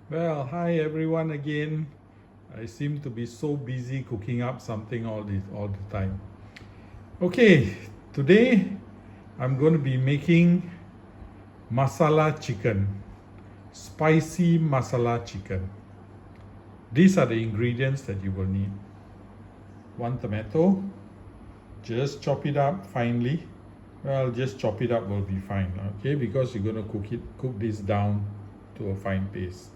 Well, hi everyone again. I seem to be so busy cooking up something all the time. Okay, today I'm going to be making masala chicken, spicy masala chicken. These are the ingredients that you will need. 1 tomato, just chop it up finely. Well, just chop it up will be fine, okay? Because you're going to cook this down to a fine paste.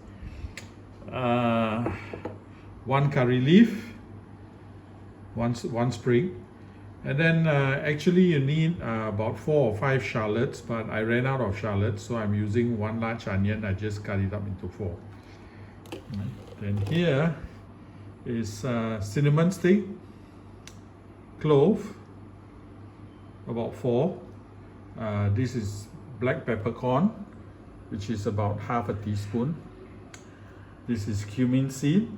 1 curry leaf, one sprig, and then actually you need about 4 or 5 shallots, but I ran out of shallots, so I'm using 1 large onion. I just cut it up into 4. Then here is cinnamon stick, clove, about 4. This is black peppercorn, which is about half a teaspoon. This is cumin seed,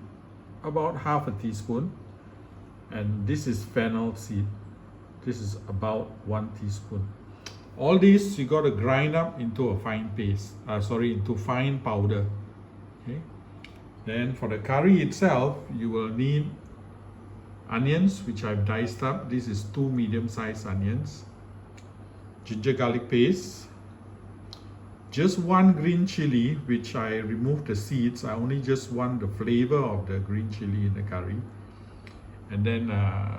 about half a teaspoon. And this is fennel seed. This is about 1 teaspoon. All these you got to grind up into a fine paste. Into fine powder. Okay. Then for the curry itself, you will need onions, which I've diced up. This is 2 medium-sized onions. Ginger garlic paste. Just 1 green chili, which I removed the seeds. I only just want the flavor of the green chili in the curry. And then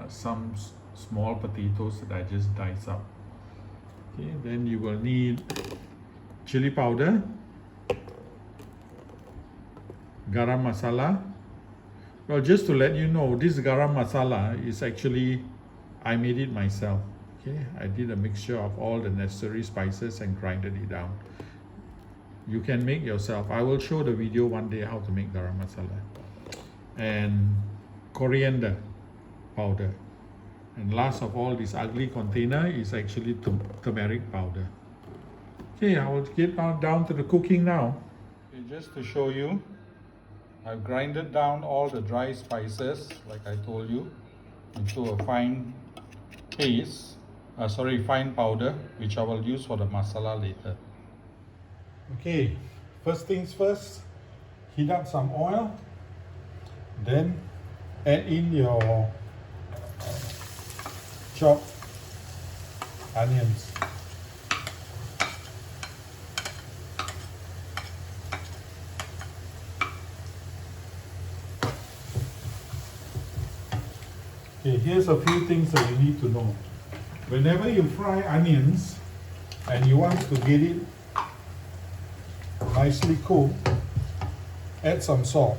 some small potatoes that I just diced up. Okay, then you will need chili powder, garam masala. Well, just to let you know, this garam masala is actually, I made it myself. Okay, I did a mixture of all the necessary spices and grinded it down. You can make yourself. I will show the video one day how to make garam masala. And coriander powder. And last of all, this ugly container is actually turmeric powder. Okay, I will get down to the cooking now. Okay, just to show you, I've grinded down all the dry spices, like I told you, into a fine paste. Fine powder, which I will use for the masala later. Okay, first things first, heat up some oil, then add in your chopped onions. Okay, here's a few things that you need to know. Whenever you fry onions and you want to get it nicely cooked, add some salt.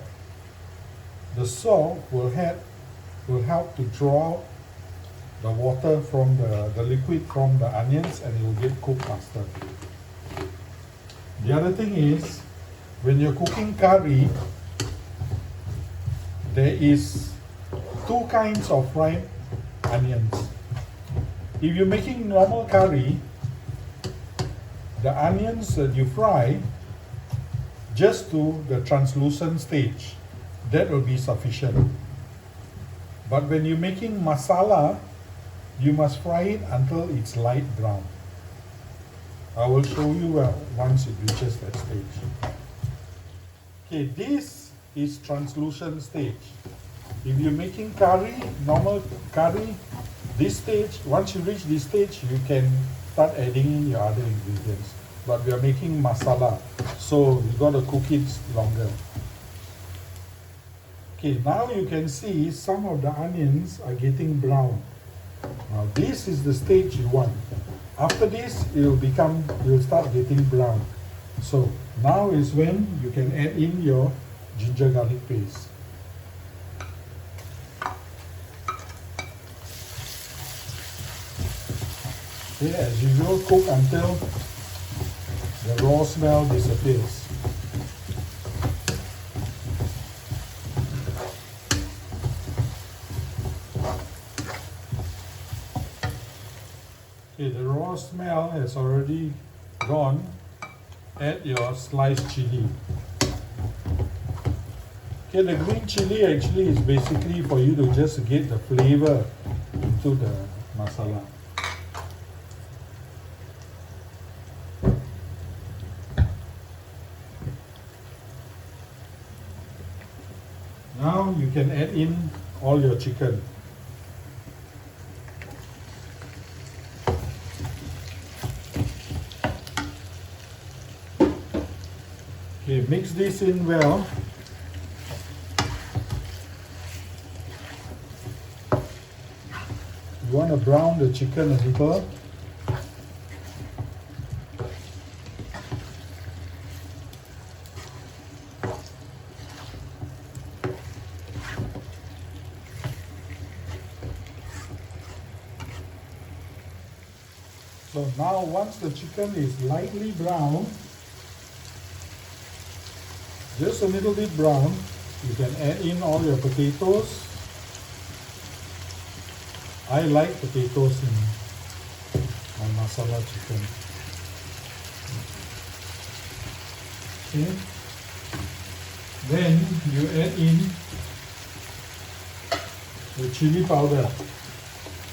The salt will help to draw out the water from the liquid from the onions, and it will get cooked faster. The other thing is, when you're cooking curry, there is 2 kinds of fried onions. If you're making normal curry, the onions that you fry just to the translucent stage, that will be sufficient. But when you're making masala, you must fry it until it's light brown. I will show you once it reaches that stage. Okay, this is translucent stage. If you're making curry, normal curry, this stage, once you reach this stage, you can start adding in your other ingredients. But we are making masala, so you got to cook it longer. Okay, now you can see some of the onions are getting brown. Now this is the stage you want. After this, it will start getting brown. So now is when you can add in your ginger garlic paste. Okay, as usual, cook until the raw smell disappears. Okay, the raw smell has already gone. Add your sliced chili. Okay, the green chili actually is basically for you to just get the flavor into the masala. Now you can add in all your chicken. Okay, mix this in well. You want to brown the chicken a little. So now once the chicken is lightly brown, just a little bit brown, you can add in all your potatoes. I like potatoes in my masala chicken. Okay. Then you add in the chili powder.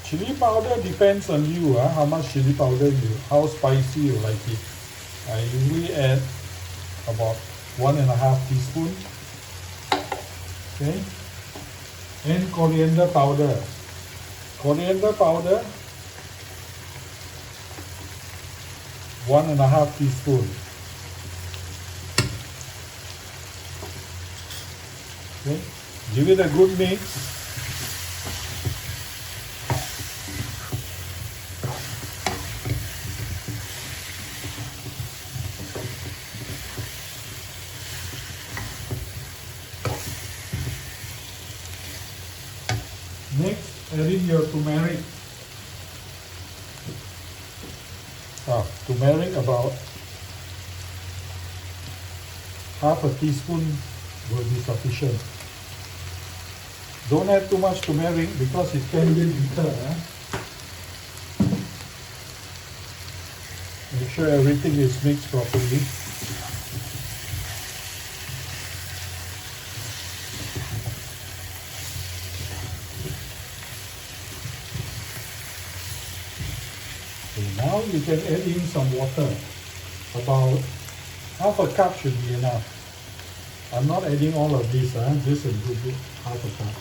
Chili powder depends on you, how much chili powder how spicy you like it. I usually add about 1.5 teaspoons. Okay. And coriander powder. Coriander powder, 1.5 teaspoons. Okay. Give it a good mix. Next, add in your turmeric. Turmeric about half a teaspoon will be sufficient. Don't add too much turmeric because it can get bitter. Make sure everything is mixed properly. Now you can add in some water. About half a cup should be enough. I'm not adding all of this, just a little bit, half a cup.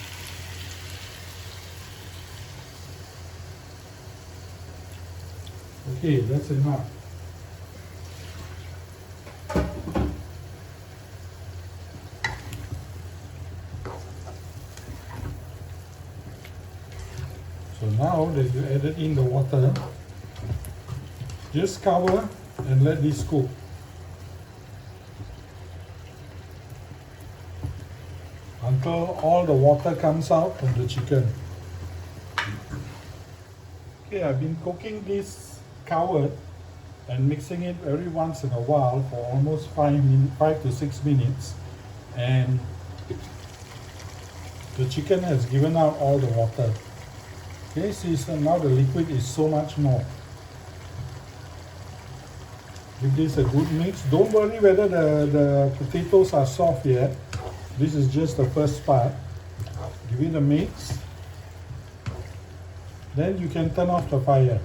Okay, that's enough. So now that you added in the water, just cover and let this cook. Until all the water comes out from the chicken. Okay, I've been cooking this covered and mixing it every once in a while for almost 5 to 6 minutes, and the chicken has given out all the water. Okay, see, so now the liquid is so much more. Give this a good mix. Don't worry whether the potatoes are soft yet. This is just the first part. Give it a mix. Then you can turn off the fire.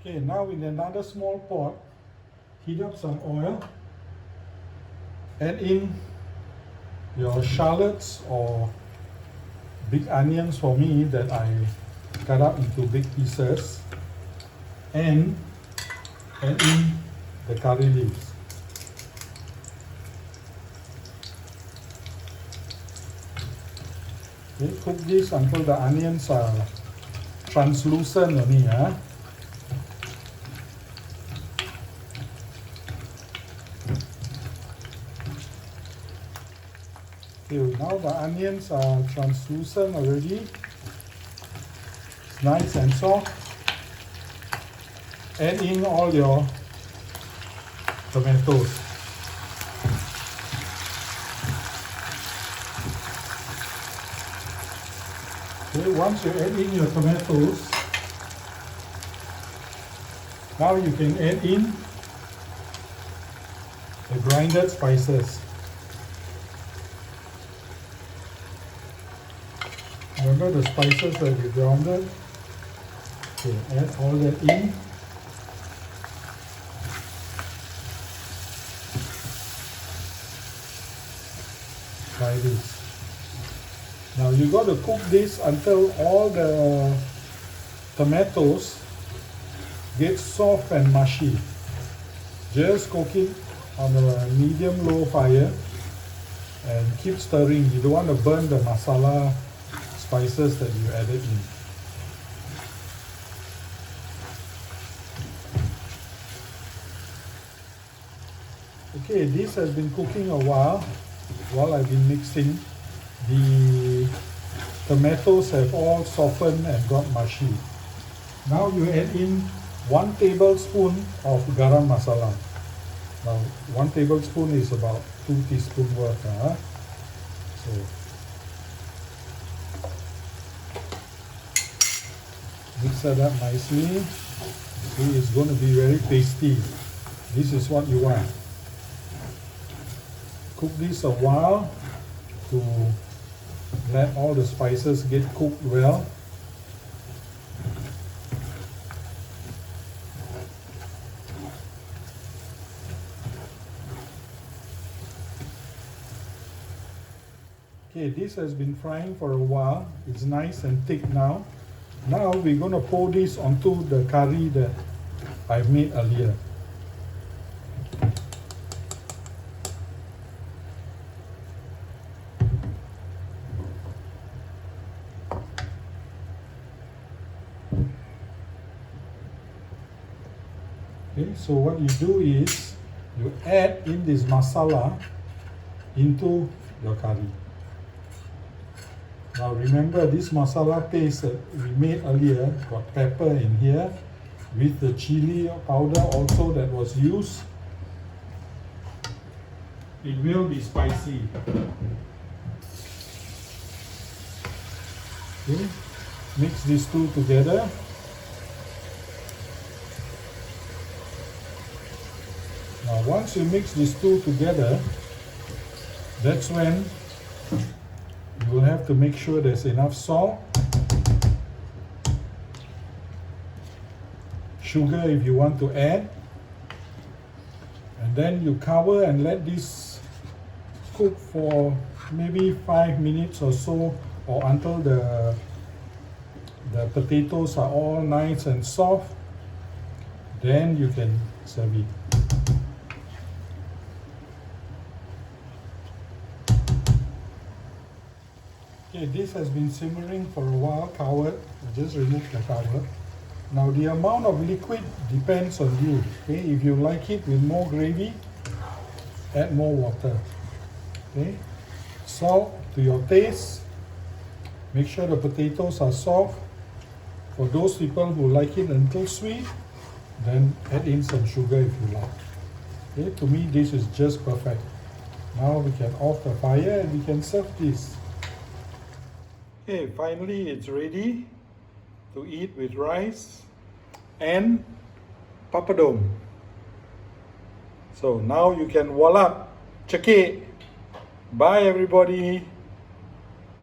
Okay, now in another small pot, heat up some oil. Add in your shallots or big onions for me that I cut up into big pieces, and add in the curry leaves. Okay, cook this until the onions are translucent only. Okay, now the onions are translucent already. It's nice and soft. Add in all your tomatoes. Okay, once you add in your tomatoes, now you can add in the grinded spices. Remember the spices that we grounded? Okay, add all that in. try this. Now you got to cook this until all the tomatoes get soft and mushy. Just cook it on a medium-low fire and keep stirring. You don't want to burn the masala spices that you added in. Okay, this has been cooking a while I've been mixing. The tomatoes have all softened and got mushy. Now you add in 1 tablespoon of garam masala. Now 1 tablespoon is about 2 teaspoons worth. So mix that up nicely. See, it's going to be very tasty. This is what you want. Cook this a while to let all the spices get cooked well. Okay, this has been frying for a while. It's nice and thick now. Now we're going to pour this onto the curry that I made earlier. Okay, so what you do is you add in this masala into your curry. Now remember, this masala paste that we made earlier got pepper in here with the chili powder also that was used. It will be spicy. Okay, mix these two together. Now once you mix these two together, that's when you will have to make sure there's enough salt, sugar if you want to add, and then you cover and let this cook for maybe 5 minutes or so, or until the potatoes are all nice and soft. Then you can serve it. Okay, this has been simmering for a while, covered. Just remove the cover. Now the amount of liquid depends on you. Okay, if you like it with more gravy, add more water. Okay, salt to your taste. Make sure the potatoes are soft. For those people who like it a little sweet, then add in some sugar if you like. Okay, to me this is just perfect. Now we can off the fire and we can serve this. Okay, finally it's ready to eat with rice and papadom. So now you can voila, check it. Bye everybody.